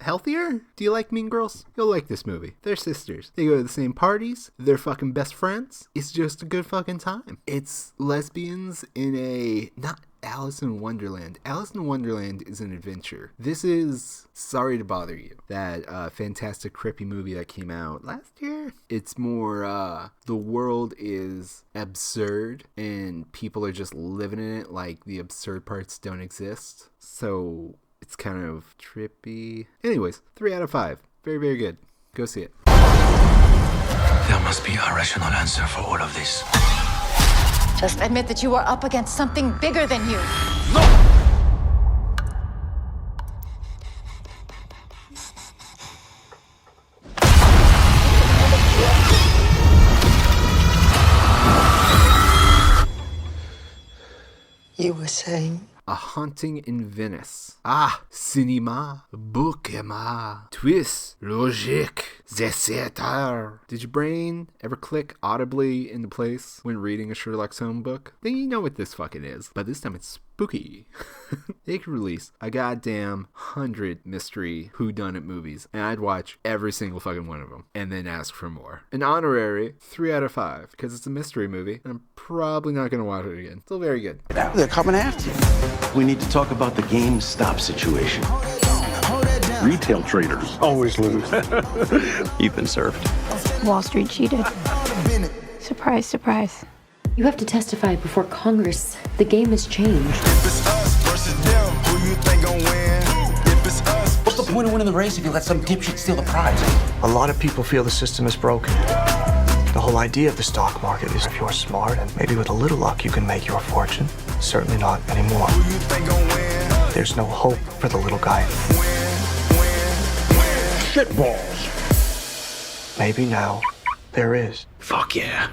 healthier? Do you like Mean Girls? You'll like this movie. They're sisters. They go to the same parties. They're fucking best friends. It's just a good fucking time. It's lesbians in a... not Alice in Wonderland. Alice in Wonderland is an adventure. This is Sorry to Bother You, that fantastic creepy movie that came out last year. It's more the world is absurd and people are just living in it like the absurd parts don't exist. So it's kind of trippy. Anyways, 3 out of 5. Very, very good. Go see it. There must be a rational answer for all of this. Just admit that you are up against something bigger than you. You were saying? A Haunting in Venice. Ah, cinéma, bouquema, twist, logique, etc. Did your brain ever click audibly into place when reading a Sherlock Holmes book? Then you know what this fucking is. But this time it's spooky. They could release a goddamn 100 mystery whodunit movies, and I'd watch every single fucking one of them, and then ask for more. An honorary 3 out of 5, because it's a mystery movie, and I'm probably not going to watch it again. Still very good. They're coming after you. We need to talk about the GameStop situation. Retail traders always lose. You've been served. Wall Street cheated. Surprise, surprise. You have to testify before Congress. The game has changed. What's the point of winning the race if you let some dipshit steal the prize? A lot of people feel the system is broken. The whole idea of the stock market is if you're smart and maybe with a little luck you can make your fortune. Certainly not anymore. There's no hope for the little guy. Shitballs. Maybe now there is. Fuck yeah.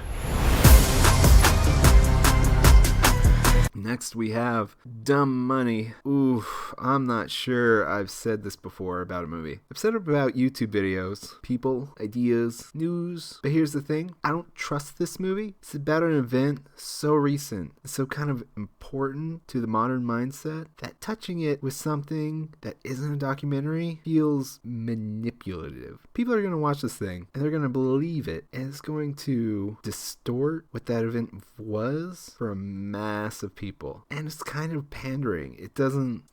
Next we have Dumb Money. Oof, I'm not sure I've said this before about a movie. I've said it about YouTube videos, people, ideas, news. But here's the thing, I don't trust this movie. It's about an event so recent, so kind of important to the modern mindset, that touching it with something that isn't a documentary feels manipulative. People are going to watch this thing, and they're going to believe it, and it's going to distort what that event was for a mass of people. And it's kind of pandering. It's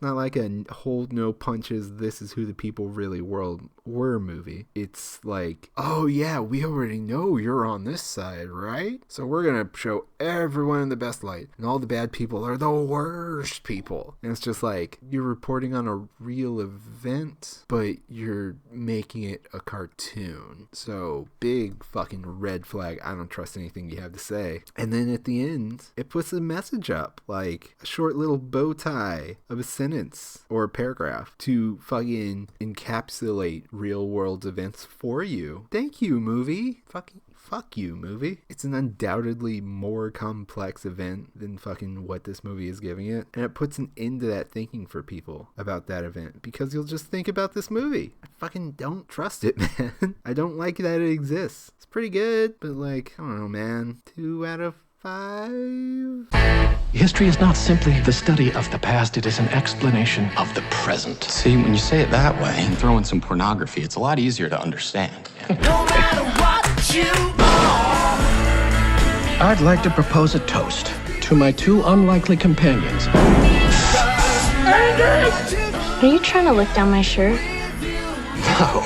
not like a hold no punches, this is who the people really were movie. It's like, oh yeah, we already know you're on this side, right? So we're gonna show everyone in the best light, and all the bad people are the worst people. And it's just like, you're reporting on a real event, but you're making it a cartoon. So big fucking red flag. I don't trust anything you have to say. And then at the end, it puts a message up, like a short little bow tie of a sentence or a paragraph to fucking encapsulate real world events for you. Thank you, movie. Fuck you, movie. It's an undoubtedly more complex event than fucking what this movie is giving it. And it puts an end to that thinking for people about that event, because you'll just think about this movie. I fucking don't trust it, man. I don't like that it exists. It's pretty good, but like, I don't know, man. 2 out of 5? History is not simply the study of the past, it is an explanation of the present. See, when you say it that way and throw in some pornography, it's a lot easier to understand. No matter what you I'd like to propose a toast to my 2 unlikely companions. Are you trying to look down my shirt? No.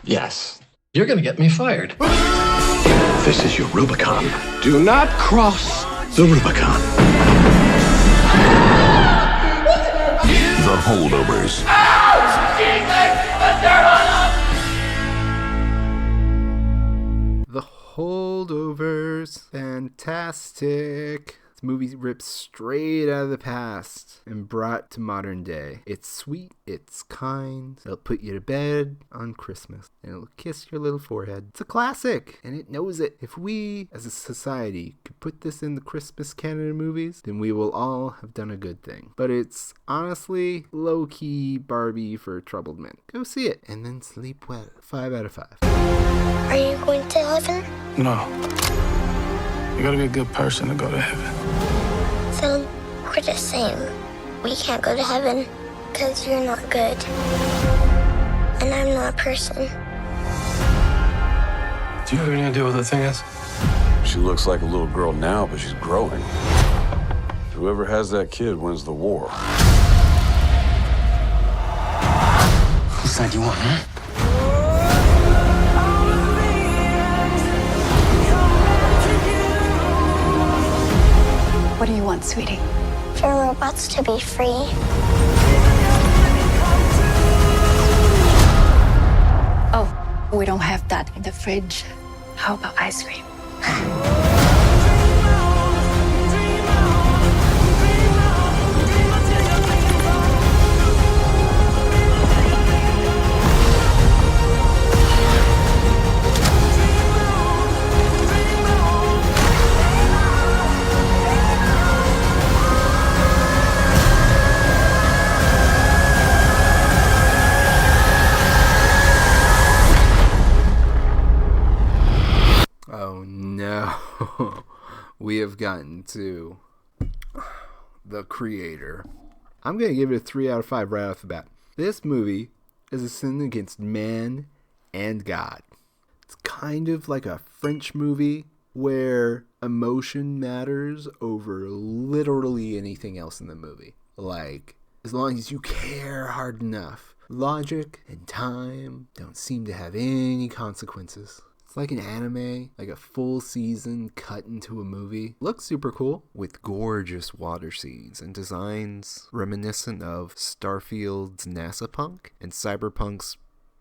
Yes. You're gonna get me fired. This is your Rubicon. Do not cross the Rubicon. The Holdovers. The Holdovers. Fantastic. This movie rips straight out of the past and brought to modern day. It's sweet, it's kind, it'll put you to bed on Christmas, and it'll kiss your little forehead. It's a classic, and it knows it. If we, as a society, could put this in the Christmas canon of movies, then we will all have done a good thing. But it's honestly low-key Barbie for troubled men. Go see it, and then sleep well. 5 out of 5. Are you going to heaven? No. You gotta be a good person to go to heaven. Then we're the same. We can't go to heaven because you're not good. And I'm not a person. Do you have any idea what the thing is? She looks like a little girl now, but she's growing. Whoever has that kid wins the war. Whose side do you want, huh? What do you want, sweetie? For robots to be free. Oh, we don't have that in the fridge. How about ice cream? Oh no. We have gotten to the creator. I'm going to give it a 3 out of 5 right off the bat. This movie is a sin against man and God. It's kind of like a French movie where emotion matters over literally anything else in the movie. Like, as long as you care hard enough, logic and time don't seem to have any consequences. It's like an anime, like a full season cut into a movie. Looks super cool, with gorgeous water scenes and designs reminiscent of Starfield's NASA Punk and Cyberpunk's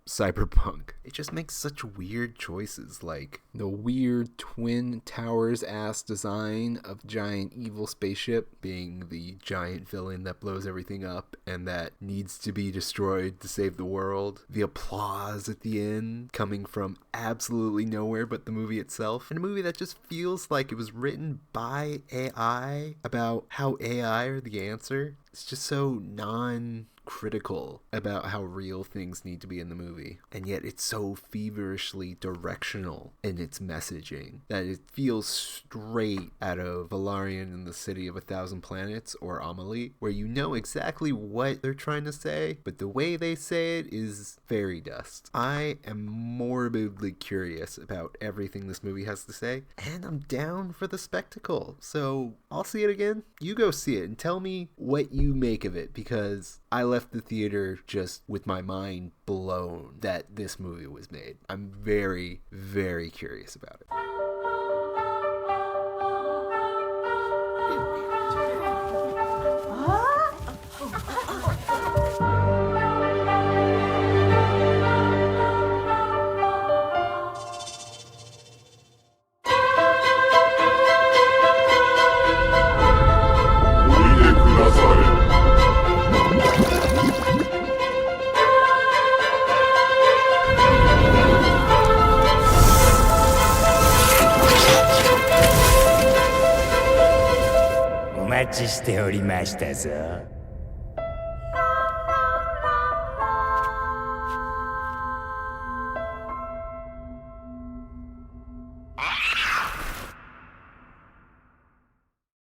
Cyberpunk. It just makes such weird choices, like the weird Twin Towers ass design of giant evil spaceship being the giant villain that blows everything up and that needs to be destroyed to save the world. The applause at the end coming from absolutely nowhere but the movie itself. And a movie that just feels like it was written by AI about how AI are the answer. It's just so non-critical about how real things need to be in the movie, and yet it's so feverishly directional in its messaging that it feels straight out of Valerian and the City of a Thousand Planets or Amelie, where you know exactly what they're trying to say, but the way they say it is fairy dust. I am morbidly curious about everything this movie has to say, and I'm down for the spectacle, so I'll see it again. You go see it and tell me what you make of it, because I left the theater just with my mind blown that this movie was made. I'm very, very curious about it.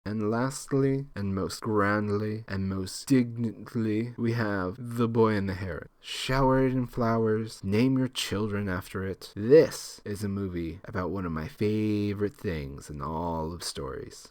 And lastly, and most grandly, and most dignantly, we have The Boy and the Heron. Shower it in flowers, name your children after it. This is a movie about one of my favorite things in all of stories.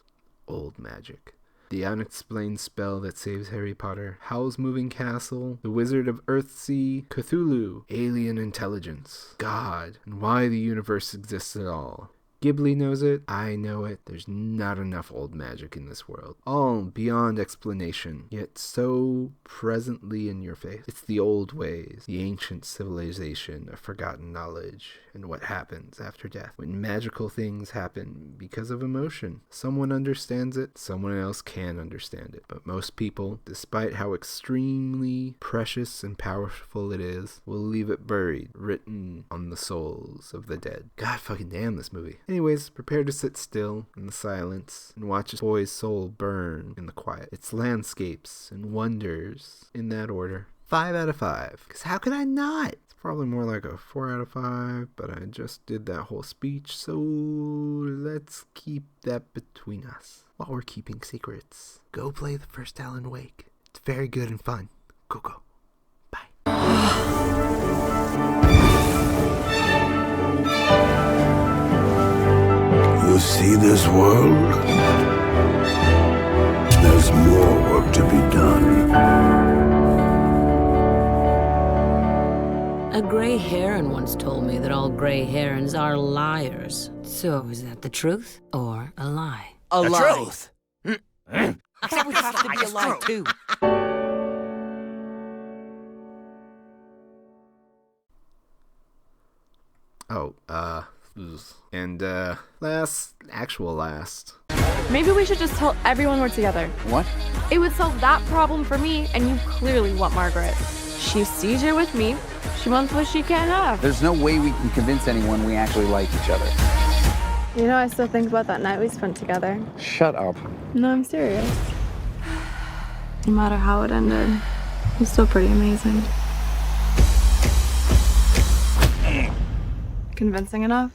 Old magic. The unexplained spell that saves Harry Potter, Howl's Moving Castle, the Wizard of Earthsea, Cthulhu, alien intelligence, God, and why the universe exists at all. Ghibli knows it, I know it, there's not enough old magic in this world. All beyond explanation, yet so presently in your face. It's the old ways, the ancient civilization of forgotten knowledge, and what happens after death. When magical things happen because of emotion. Someone understands it, someone else can understand it. But most people, despite how extremely precious and powerful it is, will leave it buried, written on the souls of the dead. God fucking damn this movie. Anyways, prepare to sit still in the silence and watch a boy's soul burn in the quiet. Its landscapes and wonders in that order. 5 out of 5. Because how could I not? It's probably more like a 4 out of 5, but I just did that whole speech, so let's keep that between us while we're keeping secrets. Go play the first Alan Wake. It's very good and fun. Go. Bye. You see this world? There's more work to be done. A gray heron once told me that all gray herons are liars. So is that the truth or a lie? A lie. Truth. That would have to be a lie too. last. Maybe we should just tell everyone we're together. What? It would solve that problem for me, and you clearly want Margaret. She sees her with me. She wants what she can't have. There's no way we can convince anyone we actually like each other. You know, I still think about that night we spent together. Shut up. No, I'm serious. No matter how it ended, it was still pretty amazing. Convincing enough?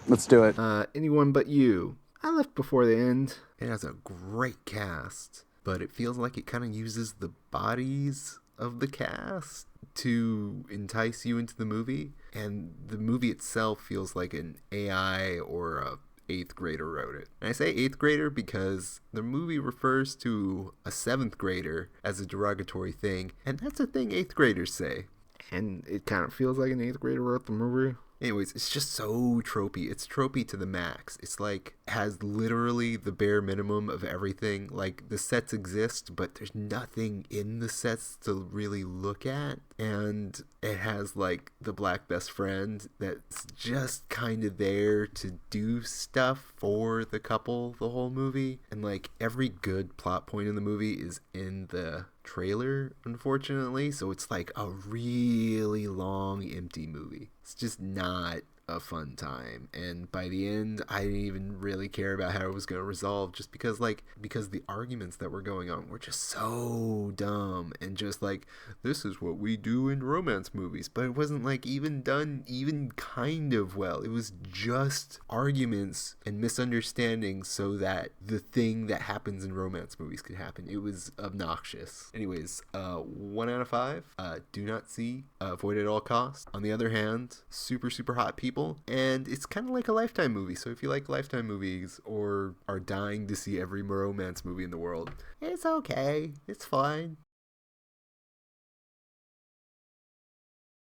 Let's do it. Anyone But You. I left before the end. It has a great cast. but it feels like it kind of uses the bodies of the cast to entice you into the movie, and the movie itself feels like an AI or a 8th grader wrote it. And I say 8th grader because the movie refers to a 7th grader as a derogatory thing, and that's a thing 8th graders say. And it kind of feels like an 8th grader wrote the movie. Anyways, it's just so tropey. It's tropey to the max. It's like, has literally the bare minimum of everything. Like, the sets exist, but there's nothing in the sets to really look at. And it has, like, the black best friend that's just kind of there to do stuff for the couple the whole movie. And, like, every good plot point in the movie is in the trailer, unfortunately. So it's like a really long, empty movie. It's just not a fun time, and by the end I didn't even really care about how it was going to resolve, just because the arguments that were going on were just so dumb, and just like, this is what we do in romance movies, but it wasn't like even done even kind of well. It was just arguments and misunderstandings so that the thing that happens in romance movies could happen. It was obnoxious. Anyways, 1 out of 5. Do not see, avoid at all costs. On the other hand, super hot people, and it's kind of like a Lifetime movie. So if you like Lifetime movies or are dying to see every romance movie in the world, it's okay. It's fine.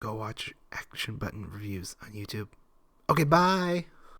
Go watch Action Button Reviews on YouTube. Okay, bye.